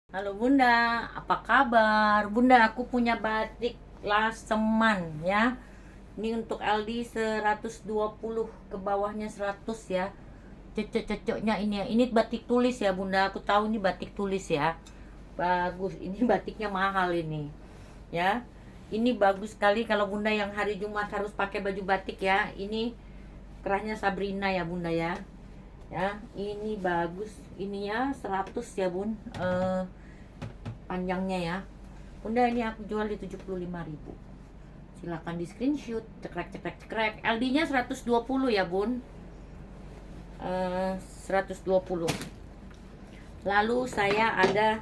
Halo Bunda, apa kabar? Bunda, aku punya batik Laseman ya. Ini untuk LD 120, ke bawahnya 100 ya. Cocok-cocoknya ini ya. Ini batik tulis ya Bunda. Aku tahu ini batik tulis ya. Bagus, ini batiknya mahal ini. Ya. Ini bagus sekali kalau Bunda yang hari Jumat harus pakai baju batik ya. Ini kerahnya Sabrina ya Bunda ya. Ya, ini bagus. Ininya 100 ya Bun. Panjangnya ya. Bunda, ini aku jual di 75.000. Silakan di screenshot. Cekrek cekrek cekrek. LD nya 120 ya Bun. 120. Lalu saya ada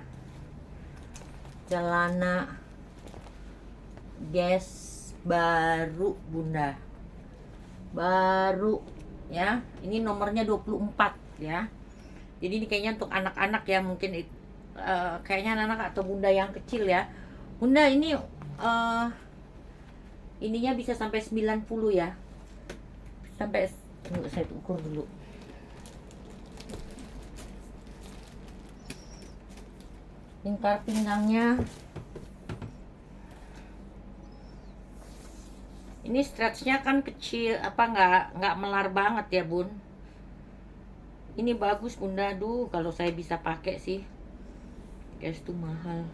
celana Guess baru Bunda. Baru ya. Ini nomornya 24 ya. Jadi ini kayaknya untuk anak-anak ya, mungkin kayaknya anak-anak atau Bunda yang kecil ya. Bunda, ini ininya bisa sampai 90 ya. Sampai, tunggu saya ukur dulu. Lingkar pinggangnya ini stretchnya kan kecil, apa nggak melar banget ya Bun. Ini bagus Bunda. Duh, kalau saya bisa pakai sih. Guys, tuh mahal.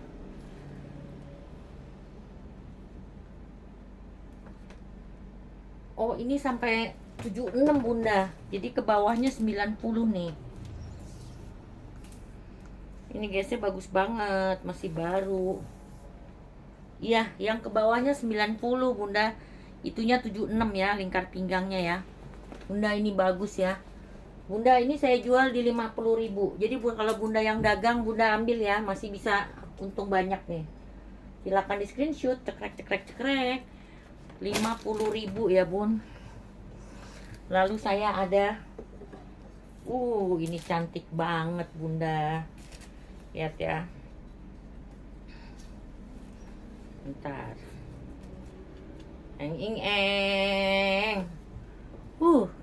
Oh, ini sampai 76 Bunda. Jadi ke bawahnya 90 nih. Ini guysnya bagus banget, masih baru. Iya, yang ke bawahnya 90 Bunda. Itunya 76 ya, lingkar pinggangnya ya. Bunda, ini bagus ya. Bunda, ini saya jual di 50.000. Jadi kalau Bunda yang dagang, Bunda ambil ya, masih bisa untung banyak nih. Silakan di screenshot. Cekrek cekrek cekrek. 50.000 ya Bun. Lalu saya ada ini cantik banget Bunda. Lihat ya. Bentar. Eng.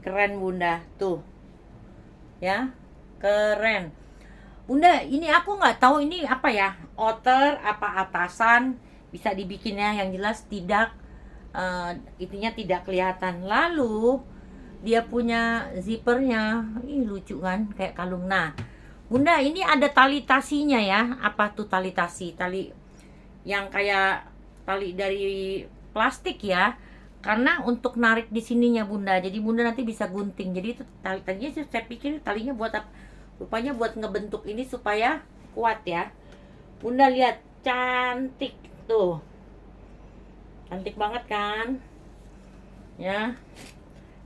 Keren Bunda. Tuh. Ya. Keren. Bunda, ini aku nggak tahu ini apa ya. Outer apa atasan, bisa dibikinnya, yang jelas tidak itunya tidak kelihatan. Lalu dia punya zippernya, lucu kan, kayak kalung. Nah Bunda, ini ada tali tasinya ya. Apa tuh tali tasi? Tali yang kayak tali dari plastik ya. Karena untuk narik di sininya Bunda. Jadi Bunda nanti bisa gunting. Jadi itu talinya saya pikir talinya buat apa? Rupanya buat ngebentuk ini supaya kuat ya. Bunda lihat, cantik tuh. Cantik banget kan? Ya.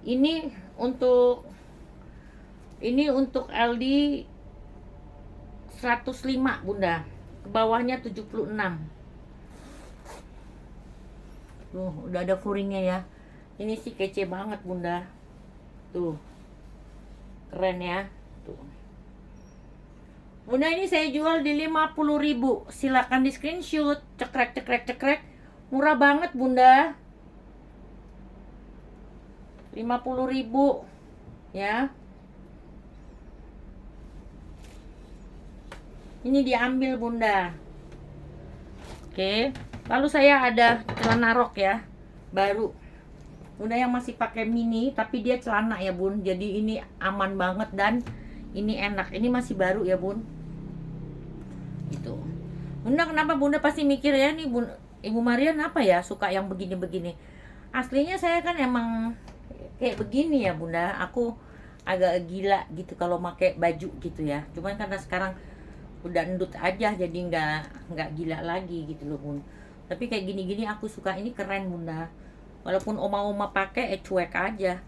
Ini untuk LD 105 Bunda. Ke bawahnya 76. Tuh, udah ada furingnya ya. Ini sih kece banget Bunda. Tuh. Keren ya. Tuh. Bunda, ini saya jual di 50.000. Silakan di screenshot. Cekrek cekrek cekrek. Murah banget Bunda. 50.000 ya. Ini diambil Bunda. Oke. Lalu saya ada celana rok ya, baru. Bunda yang masih pakai mini, tapi dia celana ya Bun. Jadi ini aman banget dan ini enak. Ini masih baru ya Bun. Gitu. Bunda, kenapa Bunda pasti mikir ya nih Ibu Marian apa ya suka yang begini-begini? Aslinya saya kan emang kayak begini ya Bunda. Aku agak gila gitu kalau pakai baju gitu ya. Cuman karena sekarang udah endut aja, jadi nggak gila lagi gitu loh Bun. Tapi kayak gini-gini aku suka. Ini keren Bunda. Walaupun oma-oma pakai cuek aja.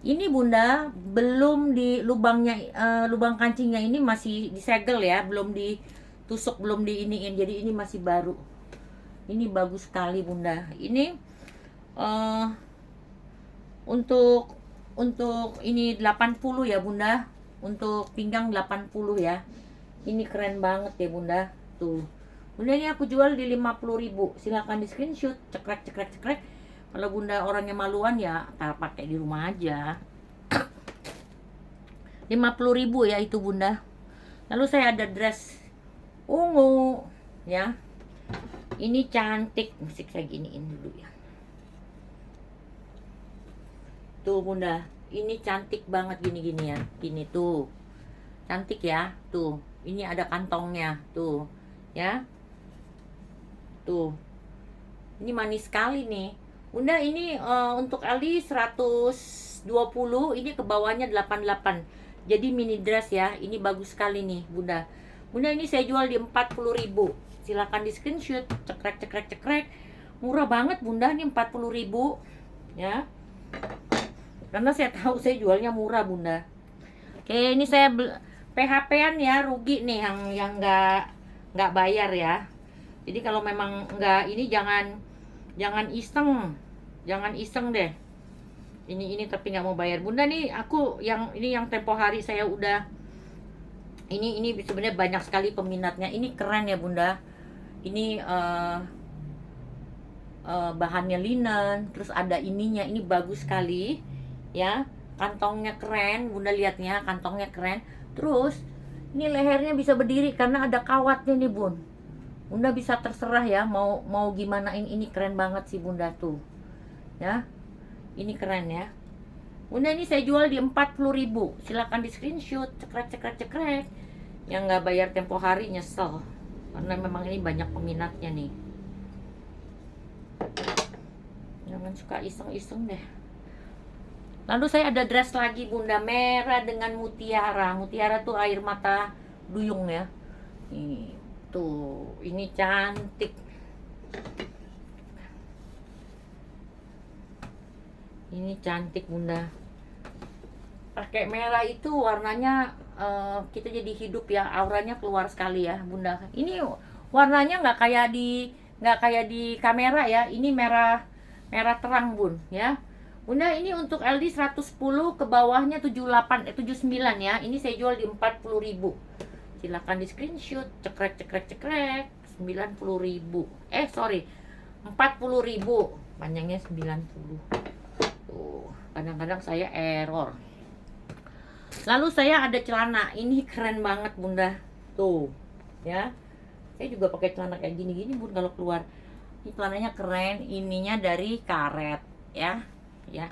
Ini Bunda belum di lubangnya, lubang kancingnya ini masih disegel ya, belum ditusuk, belum diiniin. Jadi ini masih baru. Ini bagus sekali Bunda. Ini untuk ini 80 ya Bunda. Untuk pinggang 80 ya. Ini keren banget ya Bunda. Tuh. Bunda, ini aku jual di 50.000. Silakan di screenshot. Cekrek cekrek cekrek. Kalau Bunda orangnya maluan ya pakai di rumah aja. 50.000 ya itu Bunda. Lalu saya ada dress ungu, ya. Ini cantik, musik saya giniin dulu ya. Tuh bunda, ini cantik banget gini-gini ya, gini tuh, cantik ya, tuh. Ini ada kantongnya, tuh, ya, tuh. Ini manis sekali nih, bunda. Ini untuk LD 120, ini ke bawahnya 88. Jadi mini dress ya, ini bagus sekali nih bunda. Bunda ini saya jual di 40.000. Silahkan di screenshot, cekrek. Murah banget bunda, ini 40.000 ya. Karena saya tahu saya jualnya murah bunda. Oke, ini saya PHP-an ya, rugi nih yang nggak bayar ya. Jadi kalau memang nggak ini jangan iseng deh. Ini tapi nggak mau bayar bunda nih. Aku yang tempo hari saya udah ini sebenarnya banyak sekali peminatnya. Ini keren ya bunda. Ini bahannya linen, terus ada ininya, ini bagus sekali ya. Kantongnya keren bunda, lihatnya kantongnya keren. Terus ini lehernya bisa berdiri karena ada kawatnya nih bun. Bunda bisa terserah ya mau gimana. Ini keren banget sih bunda tuh ya. Ini keren ya bunda. Ini saya jual di 40.000. Silakan di screenshot, cekrek. Yang nggak bayar tempo hari nyesel, karena memang ini banyak peminatnya nih. Jangan suka iseng-iseng deh. Lalu saya ada dress lagi bunda, merah dengan mutiara. Mutiara tuh air mata duyung ya. Tuh, ini cantik. Ini cantik bunda. Pakai merah itu warnanya kita jadi hidup ya, auranya keluar sekali ya bunda. Ini warnanya nggak kayak di kamera ya. Ini merah terang bun ya. Bunda ini untuk LD 110, ke bawahnya 79 ya. Ini saya jual di 40.000. Silakan di screenshot, cekrek. 90.000. Sorry, 40.000. Panjangnya 90. Tuh, kadang-kadang saya error. Lalu saya ada celana, ini keren banget bunda. Tuh, ya. Saya juga pakai celana kayak gini bun kalau keluar. Ini celananya keren, ininya dari karet, ya. Ya.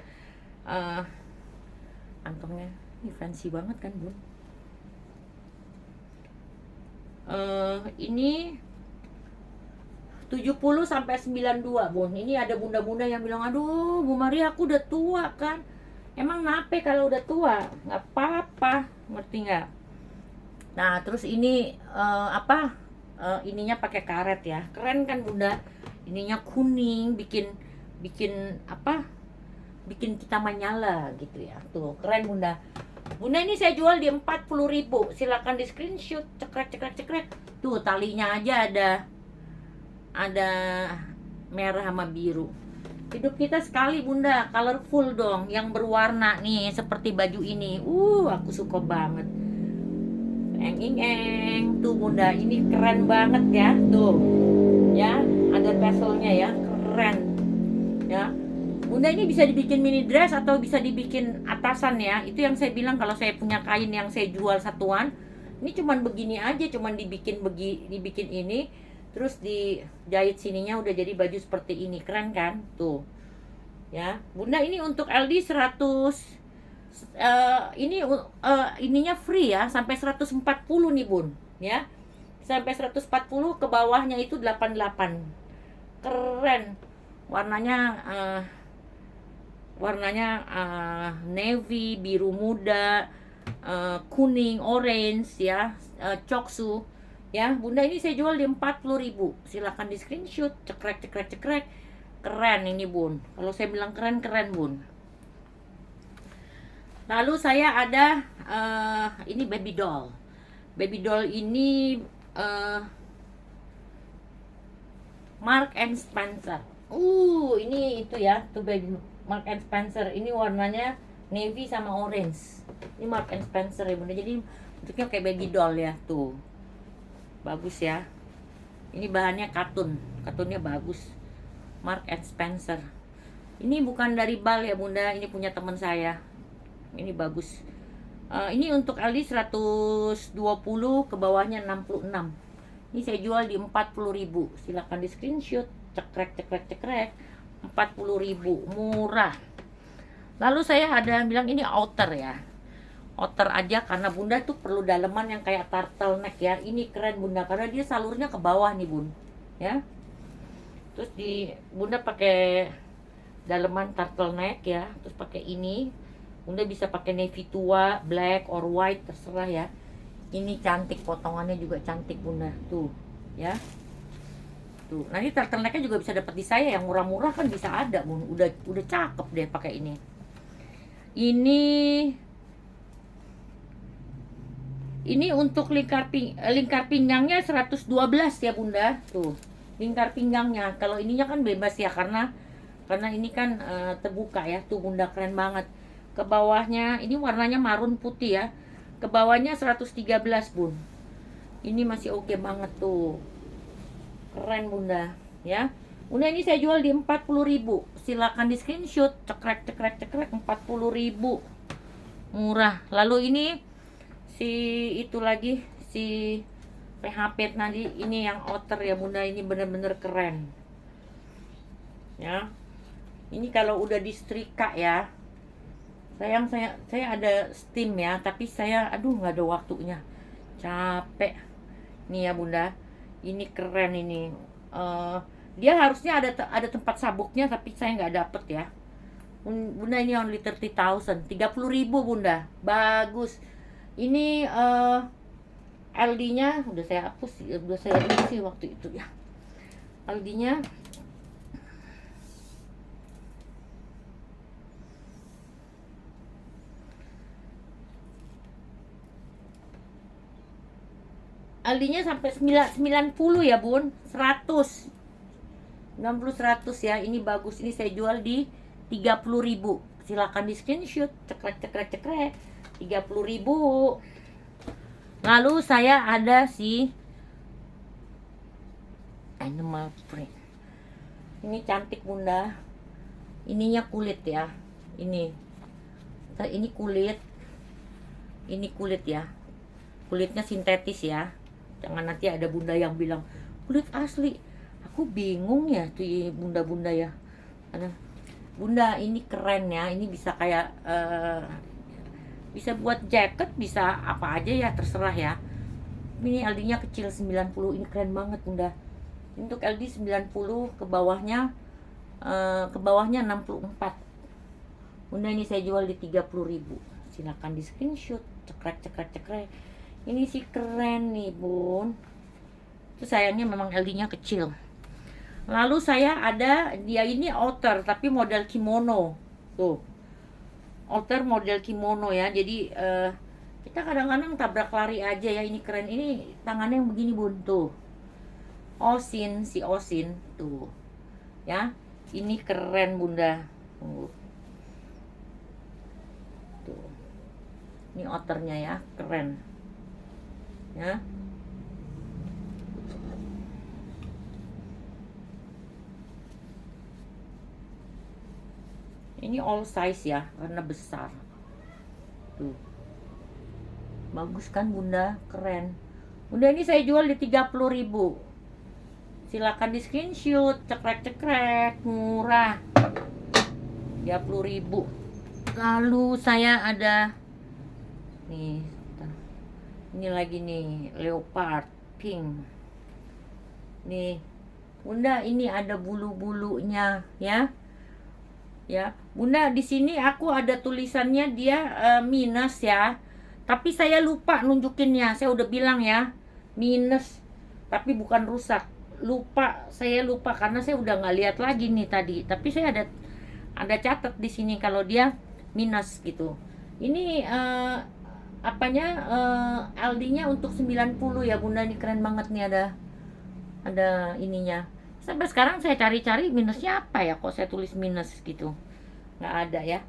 Kantongnya ini fancy banget kan bun. Ini 70 sampai 92 bun. Ini ada bunda-bunda yang bilang, aduh Bu Maria aku udah tua kan. Emang nape kalau udah tua? Nggak apa-apa, ngerti nggak? Nah terus ini ininya pakai karet ya, keren kan bunda. Ininya kuning, bikin kita menyala gitu ya. Tuh keren bunda. Bunda ini saya jual di 40.000. Silakan di screenshot, cekrek. Tuh talinya aja ada merah sama biru. Hidup kita sekali bunda, colorful dong, yang berwarna nih seperti baju ini. Aku suka banget. Eng tuh bunda, ini keren banget ya. Tuh ya, ada taselnya ya, keren ya bunda. Ini bisa dibikin mini dress atau bisa dibikin atasan ya. Itu yang saya bilang, kalau saya punya kain yang saya jual satuan, ini cuman begini aja, cuman dibikin ini, terus dijahit sininya udah jadi baju seperti ini. Keren kan tuh ya bunda. Ini untuk LD 100 ininya free ya, sampai 140 nih bun ya. Sampai 140, ke bawahnya itu 88. Keren. Warnanya navy, biru muda, kuning, orange ya, coksu ya bunda. Ini saya jual di 40.000. Silakan di screenshot, cekrek. Keren ini bun. Kalau saya bilang keren bun. Lalu saya ada ini baby doll. Baby doll ini Mark and Spencer. Ini itu ya, tuh baby Mark and Spencer. Ini warnanya navy sama orange. Ini Mark and Spencer ya bunda. Jadi bentuknya kayak baby doll ya tuh. Bagus ya. Ini bahannya katunnya bagus. Mark and Spencer. Ini bukan dari Bal ya bunda, ini punya teman saya. Ini bagus. Ini untuk LD 120, ke bawahnya 66. Ini saya jual di 40.000. Silahkan di screenshot. Cekrek cekrek cekrek. 40.000, murah. Lalu saya ada bilang ini outer ya. Outer aja karena bunda tuh perlu daleman yang kayak turtleneck ya. Ini keren bunda karena dia salurnya ke bawah nih bun. Ya. Terus bunda pakai daleman turtleneck ya. Terus pakai ini. Bunda bisa pakai navy tua, black or white terserah ya. Ini cantik, potongannya juga cantik bunda. Tuh, ya. Tuh, nanti turtlenecknya juga bisa dapat di saya yang murah-murah kan bisa ada bun. Udah cakep deh pakai ini. Ini untuk lingkar pinggangnya 112 ya bunda. Tuh, lingkar pinggangnya. Kalau ininya kan bebas ya karena ini kan terbuka ya. Tuh bunda keren banget. Ke bawahnya ini warnanya marun putih ya. Ke bawahnya 113 bun. Ini masih oke banget tuh. Keren bunda ya. Bunda ini saya jual di 40.000. Silakan di screenshot. Cekrek cekrek cekrek 40.000. Murah. Lalu ini itu lagi si PHP tadi ini yang outer ya bunda. Ini bener-bener keren ya. Ini kalau udah disetrika ya. Sayang saya ada steam ya, tapi saya nggak ada waktunya, capek nih ya bunda. Ini keren ini. Dia harusnya ada tempat sabuknya tapi saya nggak dapet ya bunda. Ini only 30.000, 30.000 bunda, bagus. Ini LD nya udah saya hapus, udah saya isi waktu itu ya. LD nya Aldinya sampai 90 ya bun, 100 90 100 ya. Ini bagus, ini saya jual di 30.000. Silakan di screenshot. Cekrek cekrek cekrek 30.000. Lalu saya ada si animal print. Ini cantik bunda. Ininya kulit ya. Ini kulit. Ini kulit ya. Kulitnya sintetis ya. Jangan nanti ada bunda yang bilang kulit asli. Aku bingung ya tuh bunda-bunda ya. Bunda ini keren ya. Ini bisa kayak bisa buat jaket, bisa apa aja ya, terserah ya. Ini LD nya kecil 90. Ini keren banget bunda. Untuk LD 90, ke bawahnya 64. Bunda ini saya jual di 30.000. Silakan di screenshot. Cekrek cekrek cekrek. Ini sih keren nih bun. Itu sayangnya memang LD nya kecil. Lalu saya ada dia ini outer tapi model kimono. Tuh, outer model kimono ya. Jadi kita kadang-kadang tabrak lari aja ya. Ini keren. Ini tangannya yang begini bun. Tuh, Osin tuh ya. Ini keren bunda. Tuh, ini outernya ya, keren ya. Ini all size ya, karena besar. Tuh, bagus kan bunda, keren bunda. Ini saya jual di 30.000. Silakan di screenshot. Cekrek cekrek, murah, 30.000. Lalu saya ada nih, ini lagi nih, leopard pink nih bunda. Ini ada bulu-bulunya ya. Ya bunda, di sini aku ada tulisannya dia minus ya, tapi saya lupa nunjukinnya. Saya udah bilang ya minus, tapi bukan rusak. Saya lupa karena saya udah nggak lihat lagi nih tadi. Tapi saya ada catat di sini kalau dia minus gitu. Ini LD-nya untuk 90 ya bunda. Ini keren banget nih, ada ininya. Sampai sekarang saya cari-cari minusnya apa ya, kok saya tulis minus gitu, nggak ada ya,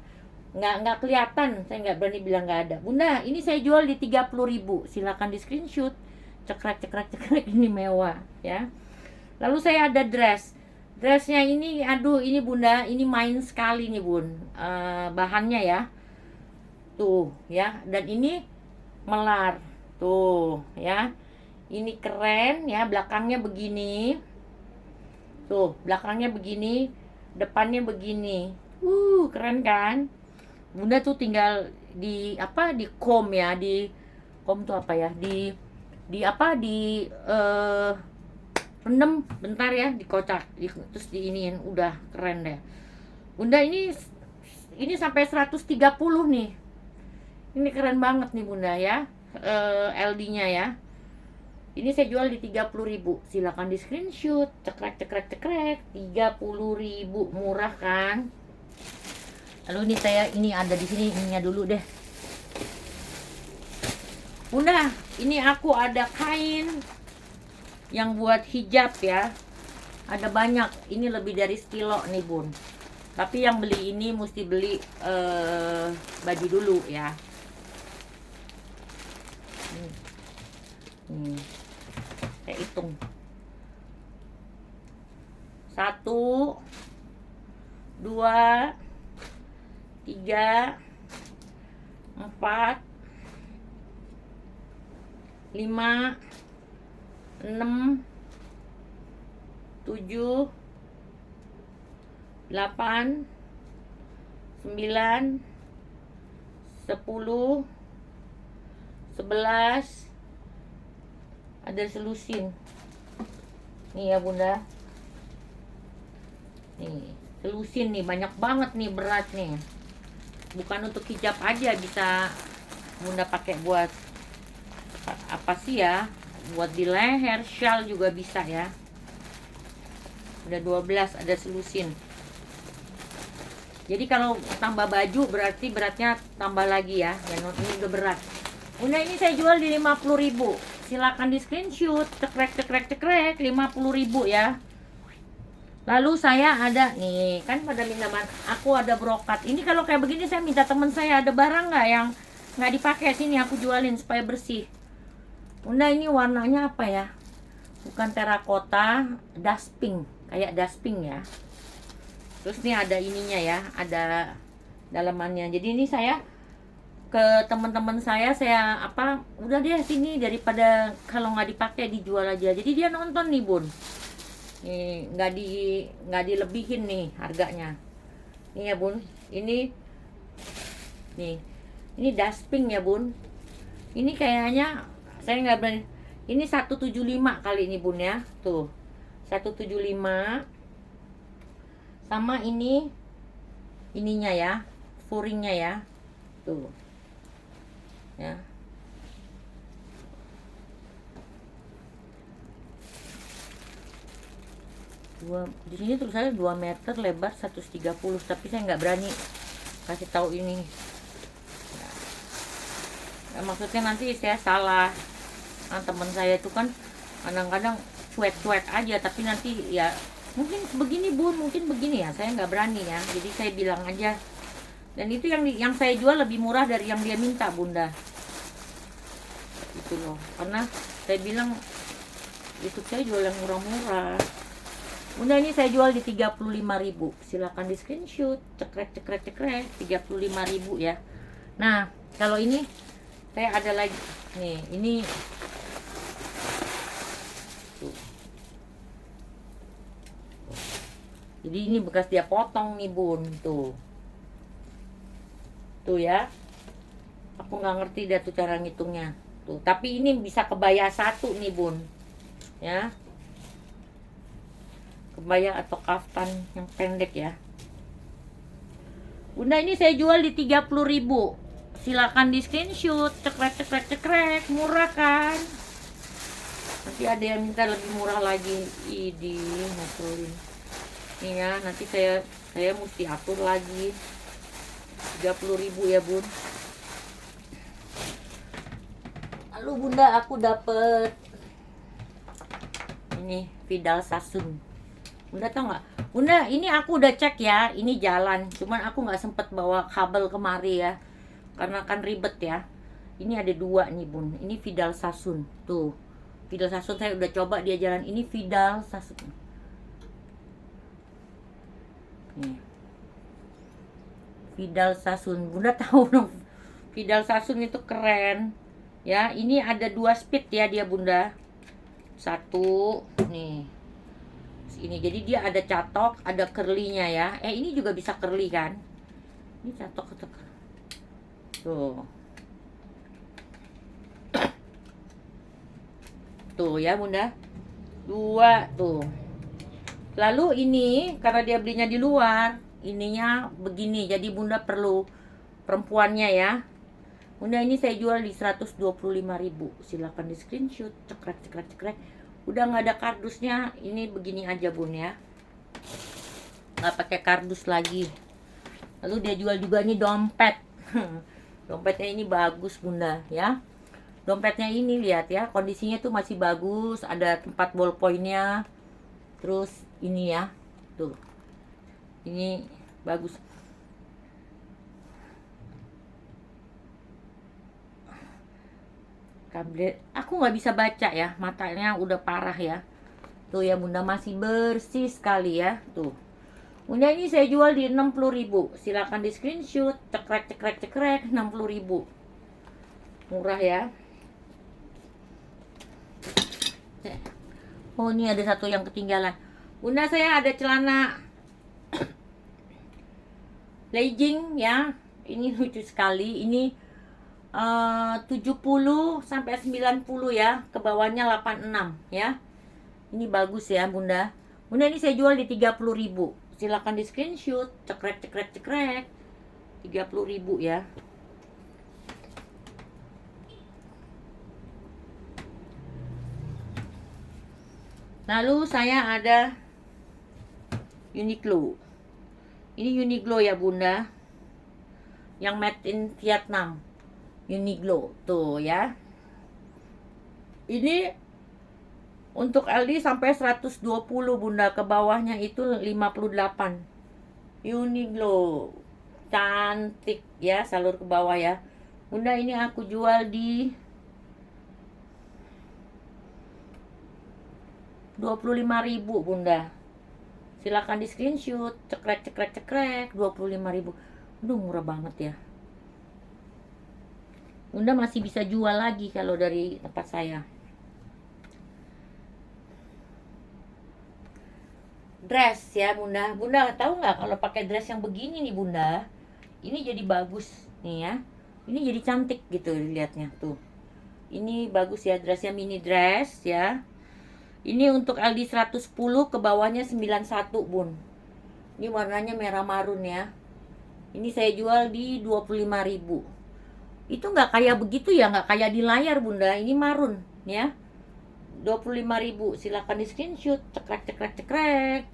nggak kelihatan. Saya nggak berani bilang nggak ada bunda. Ini saya jual di 30.000. Silakan di screenshot. Cekrek cekrek cekrek. Ini mewah ya. Lalu saya ada dressnya ini. Ini bunda, ini main sekali nih bun, bahannya ya. Tuh ya, dan ini melar tuh ya. Ini keren ya, belakangnya begini. Tuh, belakangnya begini, depannya begini. Keren kan? Bunda tuh tinggal di apa, di comb ya, di comb tuh apa ya, di apa, di rendam bentar ya, dikocak, terus diiniin, udah keren deh. Bunda ini sampai 130 nih. Ini keren banget nih Bunda ya. LD-nya ya. Ini saya jual di 30.000. Silakan di screenshot. Cekrek cekrek cekrek. 30.000, murah kan? Lalu ini ada di sini, ininya dulu deh. Bunda, ini aku ada kain yang buat hijab ya. Ada banyak. Ini lebih dari sekilo nih Bun. Tapi yang beli ini mesti beli baju dulu ya. Saya hitung 1 2 3 4 5 6 7 8 9 10 11. Ada selusin nih ya Bunda. Nih selusin nih, banyak banget nih, berat nih. Bukan untuk hijab aja, bisa Bunda pakai buat apa sih ya, buat di leher, shawl juga bisa ya. Udah 12, ada selusin. Jadi kalau tambah baju berarti beratnya tambah lagi ya. Dan ini udah berat. Bunda ini saya jual di 50.000. Silakan di screenshot. Cekrek cekrek cekrek, 50.000 ya. Lalu saya ada nih, kan pada minta, aku ada brokat. Ini kalau kayak begini saya minta teman saya, ada barang nggak yang nggak dipakai, sini aku jualin supaya bersih. Bunda ini warnanya apa ya? Bukan terakota, dust pink, kayak dust pink ya. Terus nih ada ininya ya, ada dalamannya. Jadi ini saya ke teman-teman saya apa, udah deh sini, daripada kalau nggak dipakai dijual aja. Jadi dia nonton nih Bun. Nih nggak dilebihin nih harganya. Nih ya Bun, ini nih, ini dust pink ya Bun. Ini kayaknya saya nggak berani. Ini 175 kali ini Bun ya, tuh 175. Sama ininya ya, furingnya ya, tuh ya. Di sini tulisannya 2 meter, lebar 130, tapi saya nggak berani kasih tahu ini. Nah, maksudnya nanti saya salah. Nah, teman saya itu kan kadang-kadang cuek-cuek aja, tapi nanti ya mungkin begini Bun, mungkin begini ya, saya nggak berani ya. Jadi saya bilang aja. Dan itu yang saya jual lebih murah dari yang dia minta Bunda. Itu loh, karena saya bilang itu saya jual yang murah-murah. Bunda ini saya jual di 35.000. Silakan di screenshot. Cekrek cekrek cekrek, 35.000 ya. Nah, kalau ini saya ada lagi nih, ini tuh. Jadi ini bekas dia potong nih Bun, tuh ya. Aku nggak ngerti dah tuh cara ngitungnya tuh, tapi ini bisa kebaya satu nih Bun ya, kebaya atau kaftan yang pendek ya. Bunda ini saya jual di 30.000. Silakan di screenshot. Cekrek cekrek cekrek, murah kan? Nanti ada yang minta lebih murah lagi. Idi ngasulin nih ya, nanti saya mesti atur lagi. 30.000 ya Bun. Lalu Bunda aku dapet ini Vidal Sassoon. Bunda tau nggak? Bunda ini aku udah cek ya, ini jalan. Cuman aku nggak sempet bawa kabel kemari ya, karena kan ribet ya. Ini ada 2 nih Bun. Ini Vidal Sassoon. Tuh, Vidal Sassoon saya udah coba, dia jalan. Ini Vidal Sassoon. Nih. Vidal Sassoon, Bunda tahu dong. Vidal Sassoon itu keren ya. Ini ada 2 speed ya dia Bunda. Satu nih. Ini jadi dia ada catok, ada curly-nya ya. Ini juga bisa curly kan? Ini catok. Tuh. Tuh ya bunda. 2 tuh. Lalu ini karena dia belinya di luar, ininya begini. Jadi bunda perlu perempuannya ya. Bunda ini saya jual di 125.000. Silakan di screenshot. Cekrek. Udah nggak ada kardusnya. Ini begini aja bun ya. Nggak pakai kardus lagi. Lalu dia jual juga nih dompet. Dompetnya ini bagus bunda ya. Dompetnya ini lihat ya, kondisinya tuh masih bagus. Ada tempat ballpointnya. Terus ini ya, tuh. Ini bagus. Kabel, aku nggak bisa baca ya, matanya udah parah ya. Tuh ya bunda, masih bersih sekali ya, tuh. Bunda ini saya jual di 60.000. Silakan di screenshot. Cekrek 60.000. Murah ya. Oh ini ada satu yang ketinggalan. Bunda saya ada celana legging ya. Ini lucu sekali. Ini 70 sampai 90 ya. Ke bawahnya 86 ya. Ini bagus ya bunda. Bunda ini saya jual di 30.000. Silakan di screenshot. Cekrek 30.000 ya. Lalu saya ada Uniqlo. Ini Uniqlo ya bunda, yang made in Vietnam. Uniqlo tuh ya. Ini untuk LD sampai 120 bunda, ke bawahnya itu 58. Uniqlo cantik ya, salur ke bawah ya bunda. Ini aku jual di 25.000 bunda. Silakan di screenshot. Cekrek 25.000. Aduh murah banget ya bunda. Masih bisa jual lagi kalau dari tempat saya. Dress ya bunda. Bunda tahu nggak kalau pakai dress yang begini nih bunda, ini jadi bagus nih ya. Ini jadi cantik gitu dilihatnya tuh. Ini bagus ya, dressnya mini dress ya. Ini untuk LD 110, ke bawahnya 91 bun. Ini warnanya merah marun ya. Ini saya jual di 25.000. Itu nggak kayak begitu ya, nggak kayak di layar bunda. Ini marun ya. 25.000. Silakan di screenshot. Cekrek.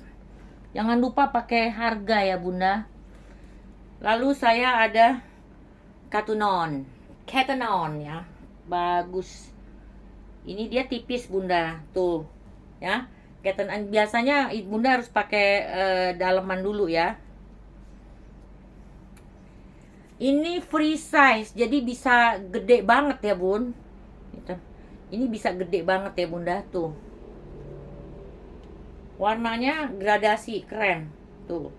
Jangan lupa pakai harga ya bunda. Lalu saya ada Cotton On ya. Bagus. Ini dia tipis bunda. Tuh ya. Biasanya bunda harus pakai daleman dulu ya. Ini free size, jadi bisa gede banget ya bun. Ini bisa gede banget ya bunda. Tuh, warnanya gradasi, keren. Tuh,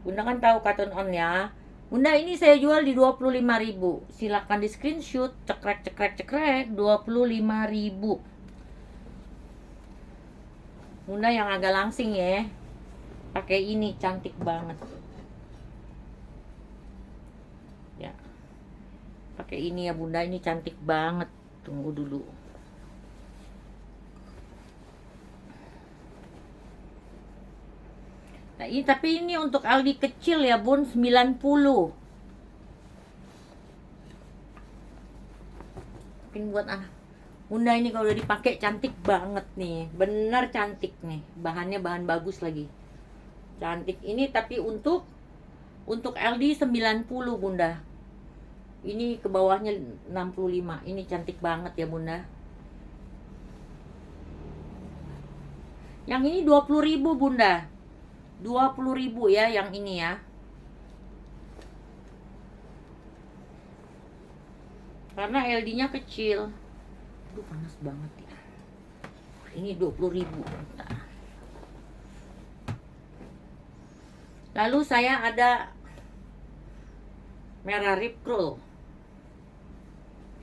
bunda kan tahu Cotton On ya. Bunda ini saya jual di 25.000. Silakan di screenshot. Cekrek 25.000. Bunda yang agak langsing ya, pakai ini cantik banget ya. Pakai ini ya bunda, ini cantik banget. Tunggu dulu. Nah, tapi ini untuk Aldi kecil ya bun, 90. Mungkin buat anak bunda ini kalau udah dipakai cantik banget nih, bener cantik nih. Bahannya bahan bagus lagi, cantik ini. Tapi untuk LD 90 bunda. Ini ke bawahnya 65. Ini cantik banget ya bunda. Yang ini 20.000 bunda. 20.000 ya yang ini ya. Karena LD-nya kecil. Aduh panas banget ya. Ini 20.000. Lalu saya ada merah Rip Curl.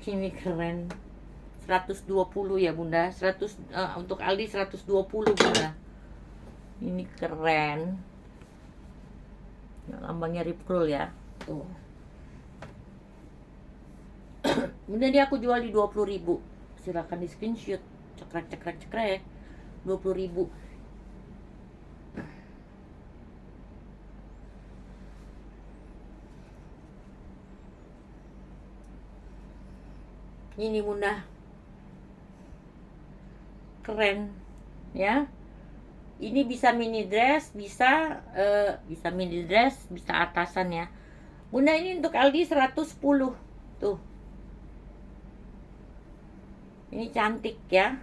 Ini keren. 120 ya bunda. 100 untuk Aldi 120 bunda. Ini keren. Lambangnya Ripcurl ya. Tuh. Bunda, dia aku jual di 20.000. Silakan di screenshot. Cekrek 20.000. Ini bunda, keren ya. Ini bisa mini dress, bisa mini dress, bisa atasan ya bunda. Ini untuk Aldi 110 tuh. Ini cantik ya.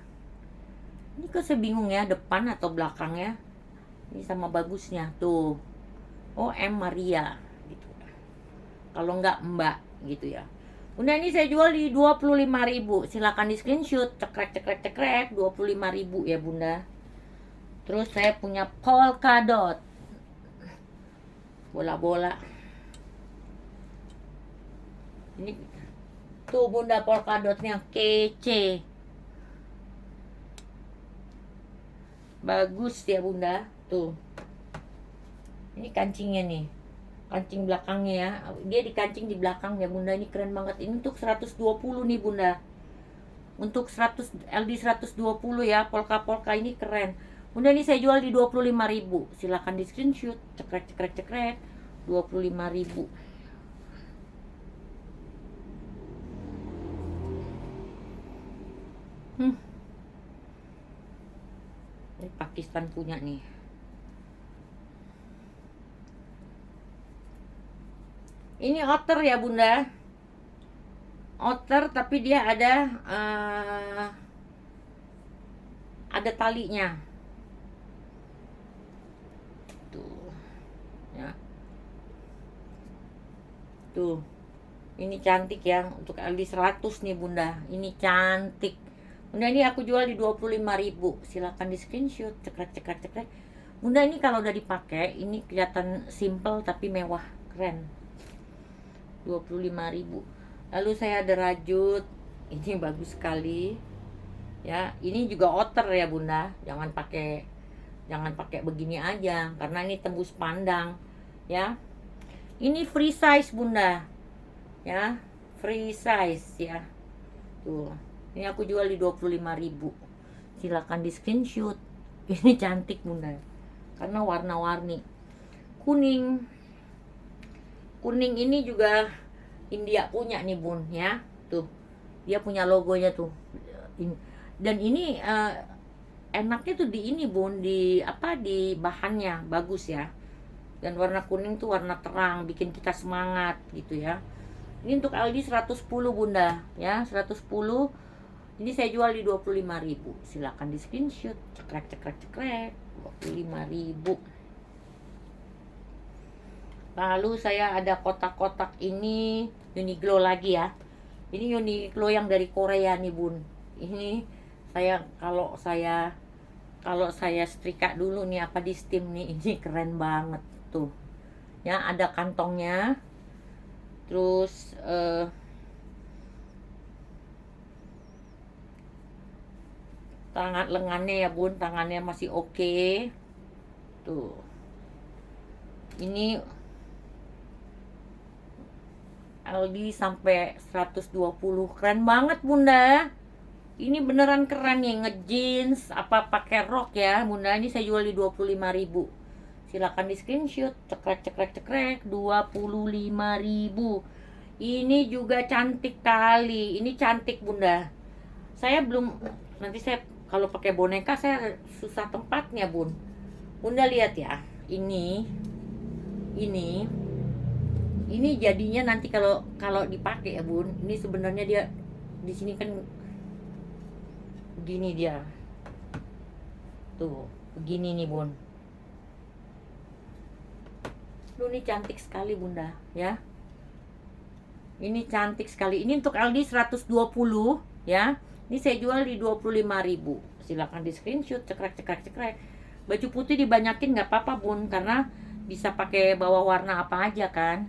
Ini kok saya bingung ya, depan atau belakangnya. Ini sama bagusnya tuh. Oh, M Maria gitu. Kalau enggak Mbak gitu ya. Bunda, ini saya jual di 25.000. Silakan di screenshot. Cekrek 25.000 ya bunda. Terus saya punya polka dot. Bola-bola. Ini tuh bunda, polka dotnya kece. Bagus ya bunda. Tuh. Ini kancingnya nih. Kancing belakangnya ya. Dia dikancing di belakang ya bunda. Ini keren banget. Ini untuk 120 nih bunda. Untuk 100 LD 120 ya. Polka-polka ini keren. Bunda, ini saya jual di 25.000. Silakan di screenshot. Cekrek 25.000. Ini Pakistan punya nih. Ini outer ya bunda. Outer tapi dia ada talinya. Tuh. Ya. Tuh. Ini cantik ya. Untuk Aldi 100 nih bunda. Ini cantik. Bunda, ini aku jual di 25.000. Silakan di screenshot. Cekrek. Bunda, ini kalau udah dipakai, ini kelihatan simple tapi mewah, keren. 25.000. Lalu saya ada rajut. Ini bagus sekali. Ya, ini juga outer ya bunda. Jangan pakai begini aja karena ini tembus pandang ya. Ini free size bunda. Ya, free size ya. Tuh. Ini aku jual di 25.000. Silakan di screenshot. Ini cantik bunda. Karena warna-warni. Kuning ini juga India punya nih bun ya. Tuh. Dia punya logonya tuh. Dan ini enaknya tuh di ini bun, di bahannya bagus ya. Dan warna kuning tuh warna terang, bikin kita semangat gitu ya. Ini untuk Aldi 110 bunda ya, 110. Ini saya jual di 25.000. Silakan di screenshot. Cekrek 25.000. Lalu saya ada kotak-kotak ini Uniqlo lagi ya. Ini Uniqlo yang dari Korea nih bun. Ini kalau saya setrika dulu nih di steam nih, ini keren banget tuh. Ya, ada kantongnya. Terus lengannya ya bun, tangannya masih oke. Tuh. Ini Aldi sampai 120. Keren banget bunda. Ini beneran keren nih, ngejeans pakai rok ya bunda. Ini saya jual di 25.000. Silakan di screenshot. Cekrek 25.000. Ini juga cantik kali. Ini cantik bunda. Saya belum, nanti saya kalau pakai boneka saya susah tempatnya bun. Bunda lihat ya. Ini jadinya nanti kalau dipakai ya bun. Ini sebenarnya dia di sini kan begini dia. Tuh, begini nih bun. Ini cantik sekali bunda ya. Ini cantik sekali. Ini untuk Aldi 120 ya. Ini saya jual di 25.000. Silakan di screenshot. Cekrek. Baju putih dibanyakin nggak apa-apa bun, karena bisa pakai bawa warna apa aja kan.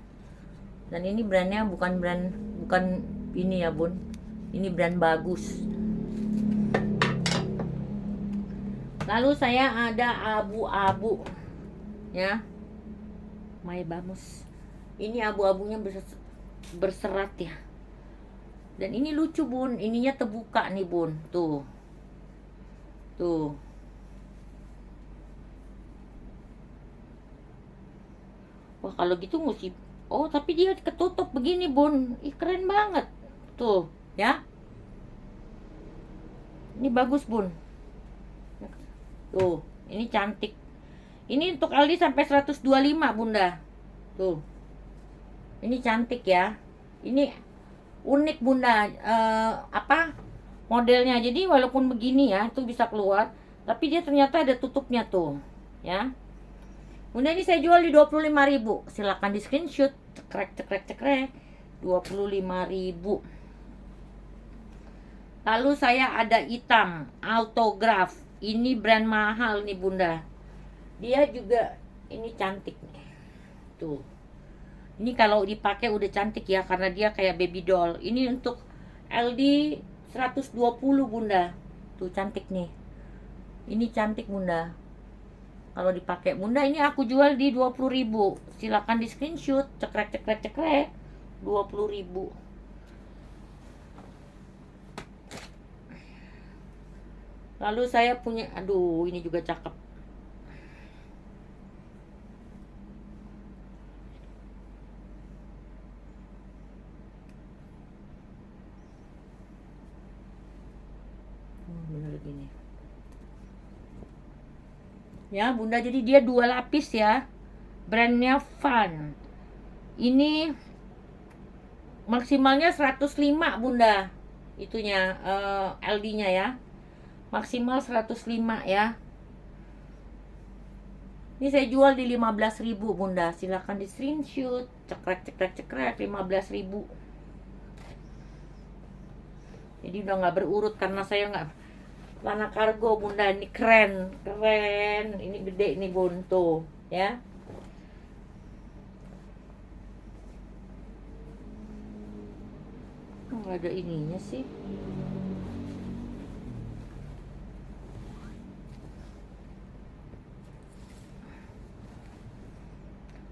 Dan ini brandnya bukan ini ya bun. Ini brand bagus. Lalu saya ada abu-abu ya, my bamus. Ini abu-abunya berserat ya. Dan ini lucu bun, ininya terbuka nih bun, tuh. Tuh. Wah kalau gitu mesti, oh tapi dia ketutup begini bun, ih keren banget. Tuh ya, ini bagus bun. Tuh, ini cantik. Ini untuk Aldi sampai 125 bunda. Tuh, ini cantik ya. Ini unik bunda, apa modelnya. Jadi walaupun begini ya, itu bisa keluar, tapi dia ternyata ada tutupnya tuh ya. Bunda ini saya jual di 25.000. Silakan di screenshot. Cekrek 25.000. Lalu saya ada hitam autograph. Ini brand mahal nih bunda. Dia juga ini cantik nih. Tuh. Ini kalau dipakai udah cantik ya, karena dia kayak baby doll. Ini untuk LD 120 bunda. Tuh cantik nih. Ini cantik bunda. Kalau dipakai bunda, ini aku jual di 20.000. Silakan di screenshot. Cekrek 20.000. Lalu saya punya, aduh ini juga cakep. Bener gini. Ya bunda, jadi dia 2 lapis ya. Brandnya Fun. Ini maksimalnya 105 bunda. Itunya LD-nya ya. Maksimal 105 ya. Ini saya jual di 15.000 bunda. Silahkan di screenshot. Cekrek 15.000. Jadi udah nggak berurut karena saya nggak lana kargo bunda. Ini keren. Ini gede nih bun tuh ya. Nggak ada ininya sih.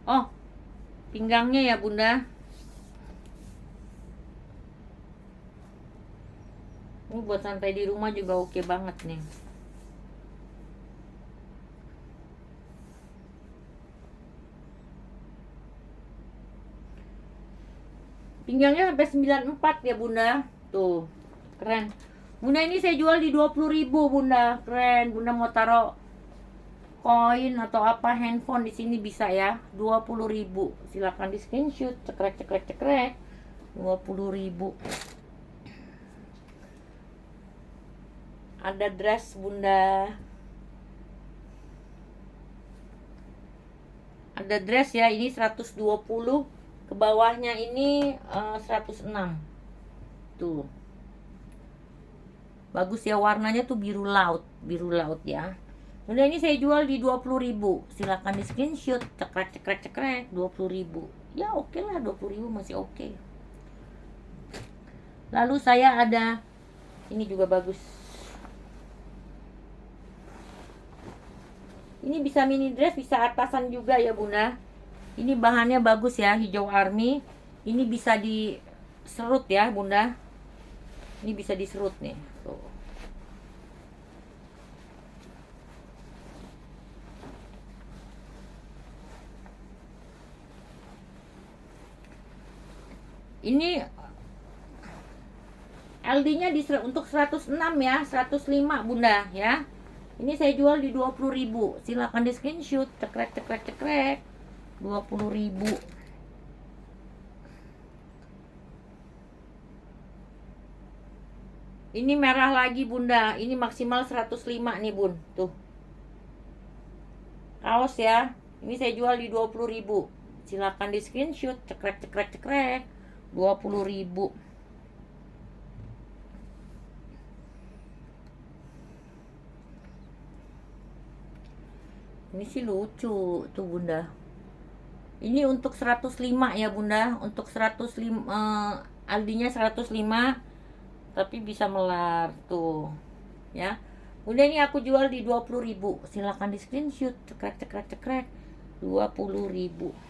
Oh, pinggangnya ya bunda. Ini buat santai di rumah juga oke banget nih. Pinggangnya sampai 94 ya bunda. Tuh, keren. Bunda ini saya jual di 20.000 bunda. Keren. Bunda mau taruh koin atau apa, handphone di sini bisa ya. 20.000. Silakan di screenshot. Cekrek 20.000. Ada dress bunda. Ada dress ya, ini 120. Ke bawahnya ini 106. Tuh. Bagus ya, warnanya tuh biru laut ya. Udah ini saya jual di 20.000. Silakan di screenshot. Cekrek 20.000. Ya oke lah, 20.000 masih oke. Lalu saya ada ini juga bagus. Ini bisa mini dress, bisa atasan juga ya bunda. Ini bahannya bagus ya, hijau army. Ini bisa diserut ya bunda. Ini bisa diserut nih. Tuh. Ini LD-nya untuk 106 ya, 105 bunda ya. Ini saya jual di 20.000. Silakan di screenshot. Cekrek 20.000. Ini merah lagi bunda. Ini maksimal 105 nih bun. Tuh. Kaos ya. Ini saya jual di 20.000. Silakan di screenshot. Cekrek 20.000. Ini sih lucu tuh bunda. Ini untuk 105 ya bunda. Untuk 105 Aldinya 105, tapi bisa melar tuh ya. Udah ini aku jual di 20.000. Silakan di screenshot. Cekrek cekrek cekrek. 20.000.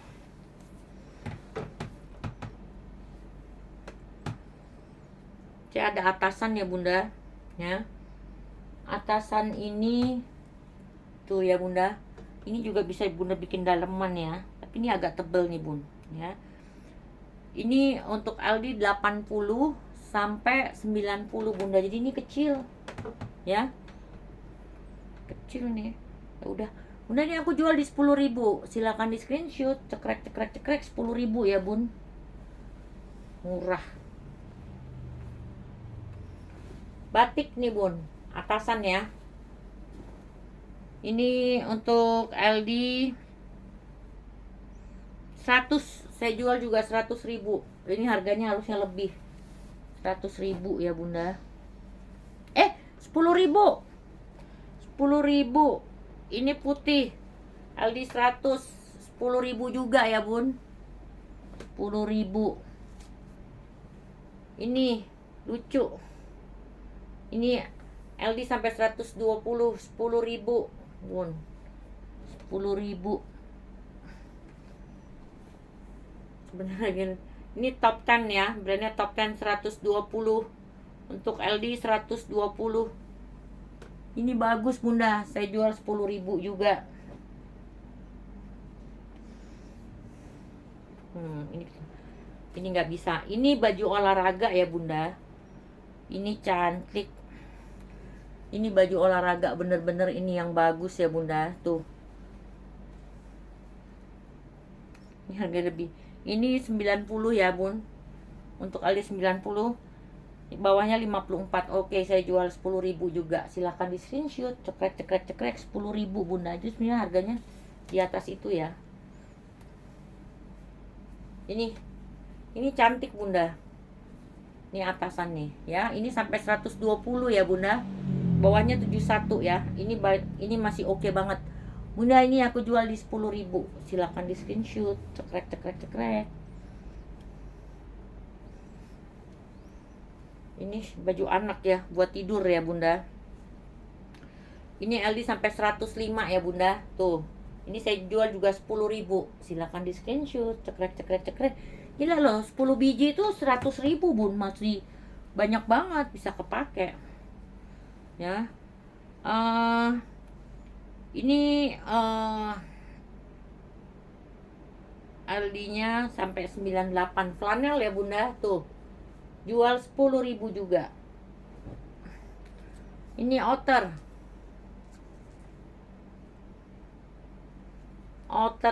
Saya ada atasan ya bunda, ya. Atasan ini tuh ya bunda. Ini juga bisa bunda bikin daleman ya. Tapi ini agak tebel nih bun, ya. Ini untuk LD 80 sampai 90 bunda. Jadi ini kecil, ya. Kecil nih. Ya udah. Bunda ini aku jual di 10.000. Silakan di screenshot. Cekrek cekrek cekrek 10.000 ya bun. Murah. Batik nih bun, atasan ya. Ini untuk LD 100, saya jual juga 100.000. Ini harganya harusnya lebih, 100.000 ya bunda. 10.000. 10.000. Ini putih LD 100, 10.000 juga ya bun. 10.000. Ini lucu. Ini LD sampai 120, 10.000 bun. 10.000. Sebenarnya ini top 10 ya, brandnya top 10 120. Untuk LD 120. Ini bagus bunda, saya jual 10.000 juga. Ini nggak bisa. Ini baju olahraga ya bunda. Ini cantik. Ini baju olahraga bener-bener ini yang bagus ya bunda. Tuh. Ini harga lebih. Ini 90 ya bun. Untuk Ali 90. Bawahnya 54. Oke, saya jual 10.000 juga. Silahkan di screenshot. Cekrek cekrek cekrek 10.000 bunda. Itu sebenarnya harganya di atas itu ya. Ini cantik bunda. Ini atasan nih ya. Ini sampai 120 ya bunda. Bawahnya 71 ya. Ini masih oke banget. Bunda ini aku jual di 10.000. Silakan di screenshot. Cekrek cekrek cekrek. Ini baju anak ya, buat tidur ya bunda. Ini LD sampai 105 ya bunda. Tuh. Ini saya jual juga 10.000. Silakan di screenshot. Cekrek cekrek cekrek. Gila loh, 10 biji itu 100.000 bun. Masih banyak banget, bisa kepake ya. Ini LD-nya sampai 98. Flanel ya bunda. Tuh, jual 10.000 juga. Ini outer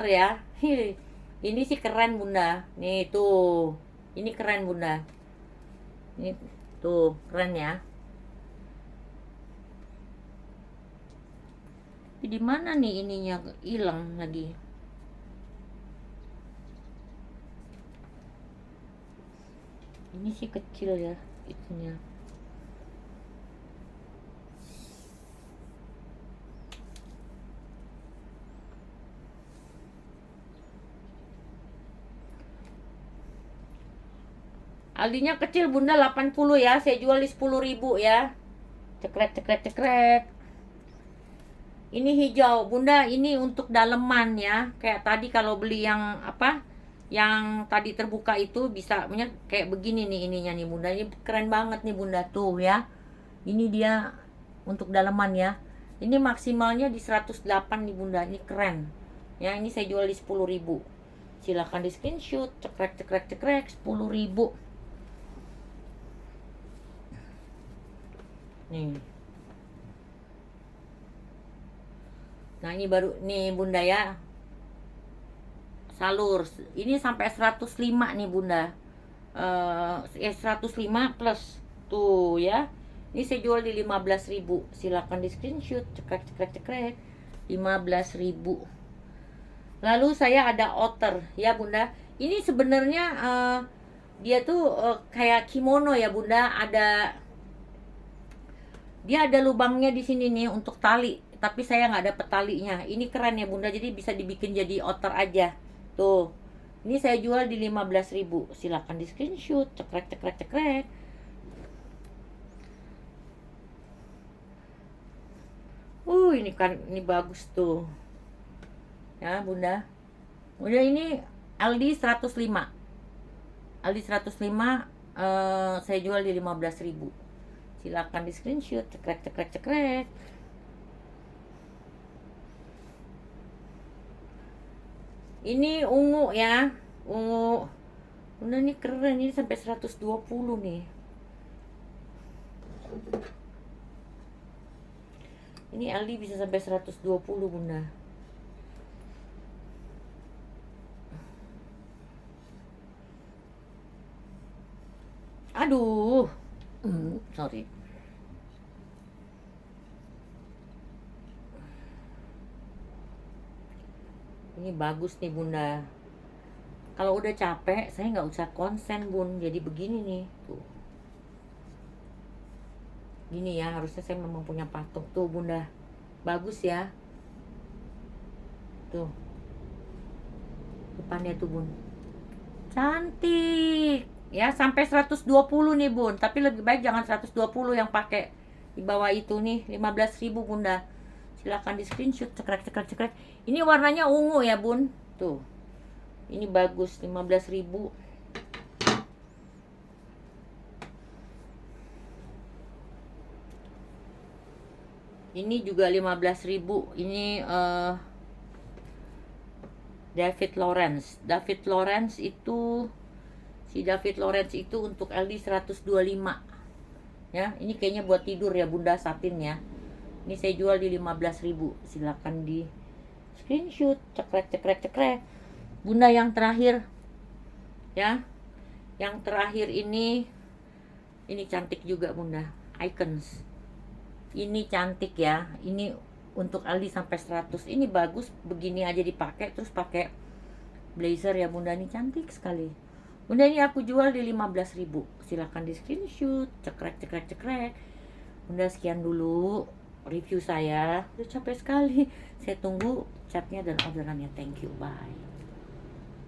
ya. Ini sih keren bunda. Nih tuh, ini keren bunda. Ini tuh keren ya. Di mana nih ininya hilang lagi? Ini sih kecil ya itunya. Aldinya kecil bunda 80 ya. Saya jual di 10.000 ya. Cekrek cekrek cekrek. Ini hijau bunda, ini untuk daleman ya. Kayak tadi kalau beli yang apa, yang tadi terbuka itu bisa kayak begini nih ininya nih bunda. Ini keren banget nih bunda tuh ya. Ini dia untuk daleman ya. Ini maksimalnya di 108 nih bunda. Ini keren ya. Ini saya jual di 10.000. Silahkan di screenshot. Cekrek cekrek cekrek 10.000. Nih. Nah ini baru nih bunda ya. Salur. Ini sampai 105 nih bunda. 105 plus. Tuh ya. Ini saya jual di 15.000. Silakan di screenshot. Cekrek cekrek cekrek 15.000. Lalu saya ada outer ya bunda. Ini sebenarnya dia tuh kayak kimono ya bunda. Dia ada lubangnya di sini nih untuk tali. Tapi saya nggak dapet talinya. Ini keren ya bunda. Jadi bisa dibikin jadi outer aja. Tuh. Ini saya jual di 15.000. Silakan di screenshot. Cekrek cekrek cekrek. Ini kan, ini bagus tuh. Ya, Bunda. Udah ini Aldi 105. Aldi 105, saya jual di 15.000. Silakan di screenshot, cekrek cekrek cekrek. Ini ungu ya, ungu. Bunda ini keren, ini sampai 120 nih. Ini Aldi bisa sampai 120, Bunda. Aduh. Sorry. Ini bagus nih, Bunda. Kalau udah capek, saya nggak usah konsen, Bun. Jadi begini nih, tuh. Gini ya, harusnya saya memang punya patok tuh, Bunda. Bagus ya. Tuh. Depannya tuh, Bun. Cantik. Ya, sampai 120 nih, Bun. Tapi lebih baik jangan 120 yang pakai di bawah itu nih, 15.000, Bunda. Silahkan di screenshot, cekrek cekrek cekrek. Ini warnanya ungu ya, Bun. Tuh. Ini bagus, 15.000. Ini juga 15.000. Ini David Lawrence. David Lawrence itu, si David Lawrence itu untuk LD 125. Ya, ini kayaknya buat tidur ya, Bunda, satin ya. Ini saya jual di 15.000. Silakan di screenshot, cekrek cekrek cekrek. Bunda, yang terakhir ya, yang terakhir ini cantik juga, Bunda. Icons ini cantik ya. Ini untuk Aldi sampai 100. Ini bagus, begini aja dipakai, terus pakai blazer ya, Bunda. Ini cantik sekali, Bunda. Ini aku jual di 15.000. Silahkan di screenshot, cekrek cekrek cekrek. Bunda, sekian dulu review saya. Udah capek sekali. Saya tunggu chatnya dan orderannya. Thank you, bye.